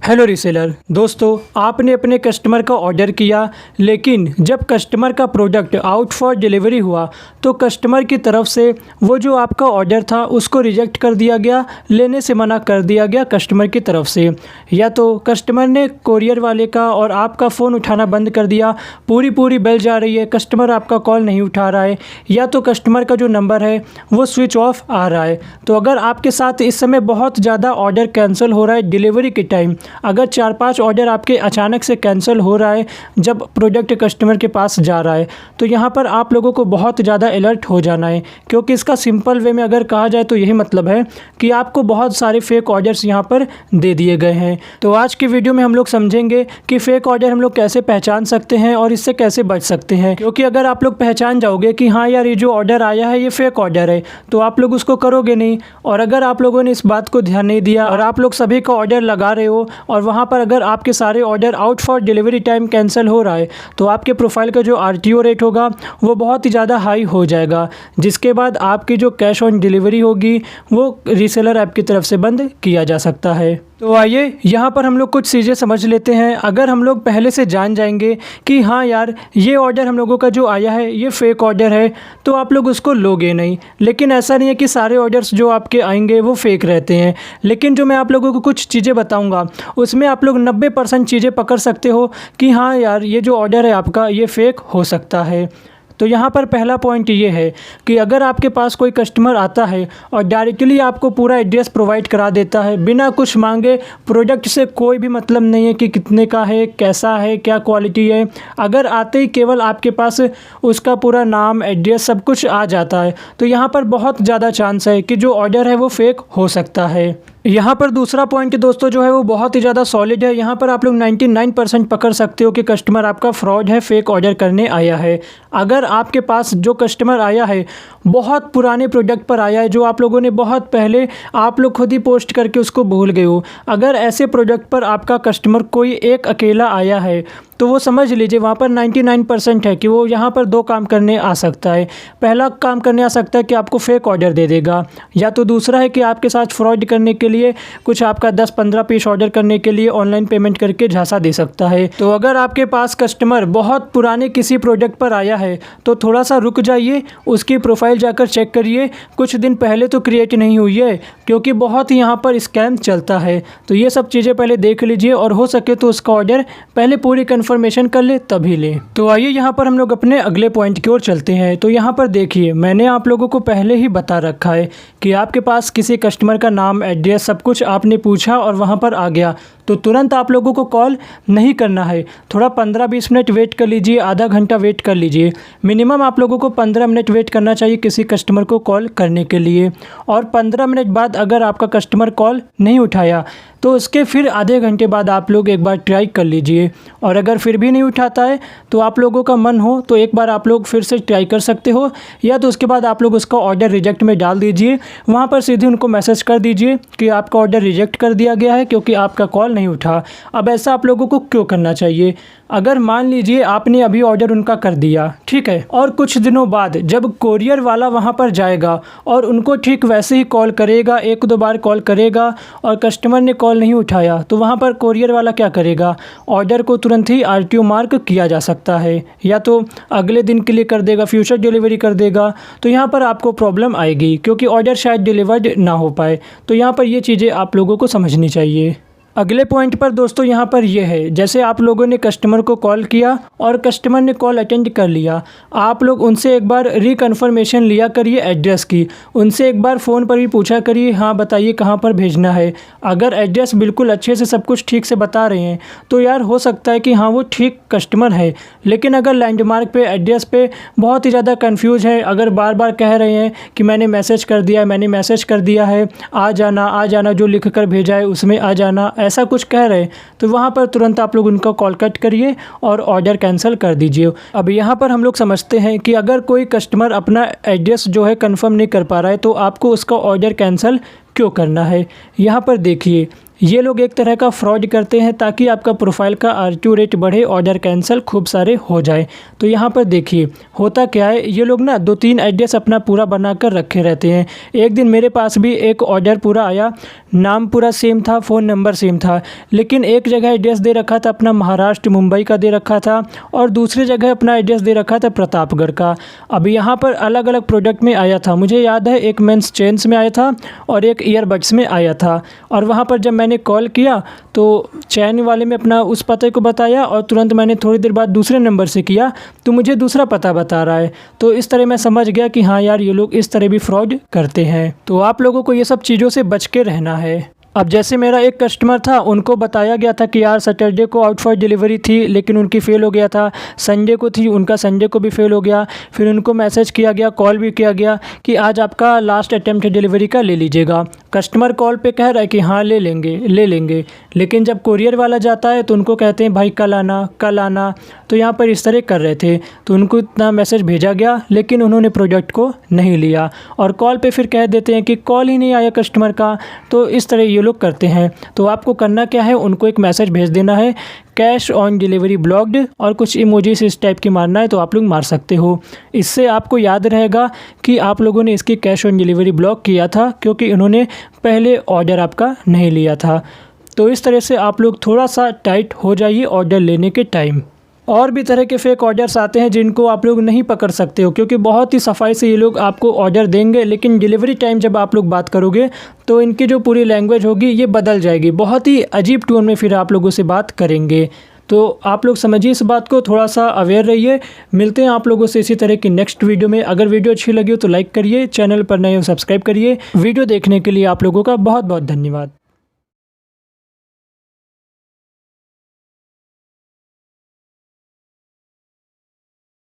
Hello reseller दोस्तों, आपने अपने कस्टमर का ऑर्डर किया, लेकिन जब कस्टमर का प्रोडक्ट आउट फॉर डिलीवरी हुआ तो कस्टमर की तरफ से वो जो आपका ऑर्डर था उसको रिजेक्ट कर दिया गया, लेने से मना कर दिया गया कस्टमर की तरफ से। या तो कस्टमर ने कोरियर वाले का और आपका फ़ोन उठाना बंद कर दिया, पूरी बेल जा रही है, कस्टमर आपका कॉल नहीं उठा रहा है, या तो कस्टमर का जो नंबर है वो स्विच ऑफ आ रहा है। तो अगर आपके साथ इस समय बहुत ज़्यादा ऑर्डर कैंसिल हो रहा है डिलीवरी के टाइम, अगर 4-5 ऑर्डर आपके अचानक से कैंसिल हो रहा है जब प्रोडक्ट कस्टमर के पास जा रहा है, तो यहाँ पर आप लोगों को बहुत ज़्यादा अलर्ट हो जाना है। क्योंकि इसका सिंपल वे में अगर कहा जाए तो यही मतलब है कि आपको बहुत सारे फेक ऑर्डर्स यहाँ पर दे दिए गए हैं। तो आज की वीडियो में हम लोग समझेंगे कि फ़ेक ऑर्डर हम लोग कैसे पहचान सकते हैं और इससे कैसे बच सकते हैं। क्योंकि अगर आप लोग पहचान जाओगे कि हाँ यार, ये जो ऑर्डर आया है ये फ़ेक ऑर्डर है, तो आप लोग उसको करोगे नहीं। और अगर आप लोगों ने इस बात को ध्यान नहीं दिया और आप लोग सभी का ऑर्डर लगा रहे हो और वहाँ पर अगर आपके सारे order out for delivery time cancel हो रहा है, तो आपके प्रोफाइल का जो RTO रेट होगा वो बहुत ही ज़्यादा हाई हो जाएगा, जिसके बाद आपकी जो कैश ऑन डिलीवरी होगी वो रीसेलर ऐप की तरफ से बंद किया जा सकता है। तो आइए यहाँ पर हम लोग कुछ चीज़ें समझ लेते हैं। अगर हम लोग पहले से जान जाएंगे कि हाँ यार, ये ऑर्डर हम लोगों का जो आया है ये फ़ेक ऑर्डर है, तो आप लोग उसको लोगे नहीं। लेकिन ऐसा नहीं है कि सारे ऑर्डर्स जो आपके आएंगे वो फ़ेक रहते हैं। लेकिन जो मैं आप लोगों को कुछ चीज़ें बताऊँगा उसमें आप लोग 90% चीज़ें पकड़ सकते हो कि हाँ यार, ये जो ऑर्डर है आपका ये फ़ेक हो सकता है। तो यहाँ पर पहला पॉइंट ये है कि अगर आपके पास कोई कस्टमर आता है और डायरेक्टली आपको पूरा एड्रेस प्रोवाइड करा देता है बिना कुछ मांगे, प्रोडक्ट से कोई भी मतलब नहीं है कि कितने का है, कैसा है, क्या क्वालिटी है, अगर आते ही केवल आपके पास उसका पूरा नाम, एड्रेस सब कुछ आ जाता है, तो यहाँ पर बहुत ज़्यादा चांस है कि जो ऑर्डर है वो फ़ेक हो सकता है। यहाँ पर दूसरा पॉइंट दोस्तों जो है वो बहुत ही ज़्यादा सॉलिड है। यहाँ पर आप लोग 99% पकड़ सकते हो कि कस्टमर आपका फ्रॉड है, फ़ेक ऑर्डर करने आया है। अगर आपके पास जो कस्टमर आया है बहुत पुराने प्रोडक्ट पर आया है, जो आप लोगों ने बहुत पहले आप लोग खुद ही पोस्ट करके उसको भूल गए हो, अगर ऐसे प्रोडक्ट पर आपका कस्टमर कोई एक अकेला आया है, तो वो समझ लीजिए वहाँ पर 99% है कि वो यहाँ पर 2 काम करने आ सकता है। पहला काम करने आ सकता है कि आपको फ़ेक ऑर्डर दे देगा, या तो दूसरा है कि आपके साथ फ्रॉड करने के लिए कुछ आपका 10-15 पीस ऑर्डर करने के लिए ऑनलाइन पेमेंट करके झांसा दे सकता है। तो अगर आपके पास कस्टमर बहुत पुराने किसी प्रोडक्ट पर आया है तो थोड़ा सा रुक जाइए, उसकी प्रोफाइल जाकर चेक करिए, कुछ दिन पहले तो क्रिएट नहीं हुई है, क्योंकि बहुत ही यहाँ पर स्कैम चलता है। तो ये सब चीज़ें पहले देख लीजिए और हो सके तो उसका ऑर्डर पहले पूरी कंफर्मेशन कर ले तभी ले। तो आइए यहाँ पर हम लोग अपने अगले पॉइंट की ओर चलते हैं। तो यहाँ पर देखिए, मैंने आप लोगों को पहले ही बता रखा है कि आपके पास किसी कस्टमर का नाम, एड्रेस सब कुछ आपने पूछा और वहाँ पर आ गया, तो तुरंत आप लोगों को कॉल नहीं करना है। थोड़ा 15-20 मिनट वेट कर लीजिए, आधा घंटा वेट कर लीजिए। मिनिमम आप लोगों को 15 मिनट वेट करना चाहिए किसी कस्टमर को कॉल करने के लिए। और 15 मिनट बाद अगर आपका कस्टमर कॉल नहीं उठाया तो उसके फिर आधे घंटे बाद आप लोग एक बार ट्राई कर लीजिए। और अगर फिर भी नहीं उठाता है तो आप लोगों का मन हो तो एक बार आप लोग फिर से ट्राई कर सकते हो, या तो उसके बाद आप लोग उसका ऑर्डर रिजेक्ट में डाल दीजिए। वहाँ पर सीधे उनको मैसेज कर दीजिए कि आपका ऑर्डर रिजेक्ट कर दिया गया है क्योंकि आपका कॉल नहीं उठा। अब ऐसा आप लोगों को क्यों करना चाहिए? अगर मान लीजिए आपने अभी ऑर्डर उनका कर दिया, ठीक है, और कुछ दिनों बाद जब कोरियर वाला वहाँ पर जाएगा और उनको ठीक वैसे ही कॉल करेगा, 1-2 बार कॉल करेगा और कस्टमर ने कॉल नहीं उठाया, तो वहाँ पर कोरियर वाला क्या करेगा? ऑर्डर को तुरंत ही RTO मार्क किया जा सकता है, या तो अगले दिन के लिए कर देगा, फ्यूचर डिलीवरी कर देगा। तो यहाँ पर आपको प्रॉब्लम आएगी क्योंकि ऑर्डर शायद डिलीवर्ड ना हो पाए। तो यहाँ पर ये चीज़ें आप लोगों को समझनी चाहिए। अगले पॉइंट पर दोस्तों यहाँ पर ये है, जैसे आप लोगों ने कस्टमर को कॉल किया और कस्टमर ने कॉल अटेंड कर लिया, आप लोग उनसे एक बार रिकन्फर्मेशन लिया करिए एड्रेस की। उनसे एक बार फ़ोन पर भी पूछा करिए, हाँ बताइए कहाँ पर भेजना है। अगर एड्रेस बिल्कुल अच्छे से सब कुछ ठीक से बता रहे हैं तो यार हो सकता है कि हाँ वो ठीक कस्टमर है। लेकिन अगर लैंडमार्क पे, एड्रेस पे बहुत ही ज़्यादा कन्फ्यूज है, अगर बार बार कह रहे हैं कि मैंने मैसेज कर दिया है, आ जाना, जो लिख कर भेजा है उसमें आ जाना, ऐसा कुछ कह रहे हैं, तो वहाँ पर तुरंत आप लोग उनका कॉल कट करिए और ऑर्डर कैंसिल कर दीजिए। अब यहाँ पर हम लोग समझते हैं कि अगर कोई कस्टमर अपना एड्रेस जो है कंफर्म नहीं कर पा रहा है तो आपको उसका ऑर्डर कैंसिल क्यों करना है। यहाँ पर देखिए, ये लोग एक तरह का फ्रॉड करते हैं ताकि आपका प्रोफाइल का RTO रेट बढ़े, ऑर्डर कैंसिल खूब सारे हो जाए। तो यहाँ पर देखिए होता क्या है, ये लोग ना 2-3 एड्रेस अपना पूरा बना कर रखे रहते हैं। एक दिन मेरे पास भी एक ऑर्डर पूरा आया, नाम पूरा सेम था, फ़ोन नंबर सेम था, लेकिन एक जगह एड्रेस दे रखा था अपना महाराष्ट्र मुंबई का दे रखा था और दूसरी जगह अपना एड्रेस दे रखा था प्रतापगढ़ का। अब यहाँ पर अलग अलग प्रोडक्ट में आया था, मुझे याद है एक मेंस चेन्स में आया था और एक ईयरबड्स में आया था। और वहाँ पर जब मैंने कॉल किया तो चैन वाले में अपना उस पते को बताया और तुरंत मैंने थोड़ी देर बाद दूसरे नंबर से किया तो मुझे दूसरा पता बता रहा है। तो इस तरह मैं समझ गया कि हाँ यार, ये लोग इस तरह भी फ्रॉड करते हैं। तो आप लोगों को ये सब चीज़ों से बच के रहना है। अब जैसे मेरा एक कस्टमर था, उनको बताया गया था कि यार सैटरडे को आउट फॉर डिलीवरी थी लेकिन उनकी फ़ेल हो गया था, संडे को थी, उनका संडे को भी फ़ेल हो गया। फिर उनको मैसेज किया गया, कॉल भी किया गया कि आज आपका लास्ट अटैम्प्ट है डिलीवरी का, ले लीजिएगा। कस्टमर कॉल पे कह रहा है कि हाँ ले लेंगे, लेकिन जब कोरियर वाला जाता है तो उनको कहते हैं भाई कल आना। तो यहाँ पर इस तरह कर रहे थे, तो उनको इतना मैसेज भेजा गया लेकिन उन्होंने प्रोडक्ट को नहीं लिया और कॉल पे फिर कह देते हैं कि कॉल ही नहीं आया कस्टमर का। तो इस तरह ये लोग करते हैं। तो आपको करना क्या है, उनको एक मैसेज भेज देना है कैश ऑन डिलीवरी ब्लॉक्ड और कुछ इमोजीज इस टाइप की मारना है तो आप लोग मार सकते हो। इससे आपको याद रहेगा कि आप लोगों ने इसकी कैश ऑन डिलीवरी ब्लॉक किया था क्योंकि उन्होंने पहले ऑर्डर आपका नहीं लिया था। तो इस तरह से आप लोग थोड़ा सा टाइट हो जाइए ऑर्डर लेने के टाइम। और भी तरह के फेक ऑर्डर्स आते हैं जिनको आप लोग नहीं पकड़ सकते हो क्योंकि बहुत ही सफाई से ये लोग आपको ऑर्डर देंगे, लेकिन डिलीवरी टाइम जब आप लोग बात करोगे तो इनकी जो पूरी लैंग्वेज होगी ये बदल जाएगी, बहुत ही अजीब टोन में फिर आप लोगों से बात करेंगे। तो आप लोग समझिए इस बात को, थोड़ा सा अवेयर रहिए। मिलते हैं आप लोगों से इसी तरह की नेक्स्ट वीडियो में। अगर वीडियो अच्छी लगी हो तो लाइक करिए, चैनल पर नए हो सब्सक्राइब करिए। वीडियो देखने के लिए आप लोगों का बहुत बहुत धन्यवाद।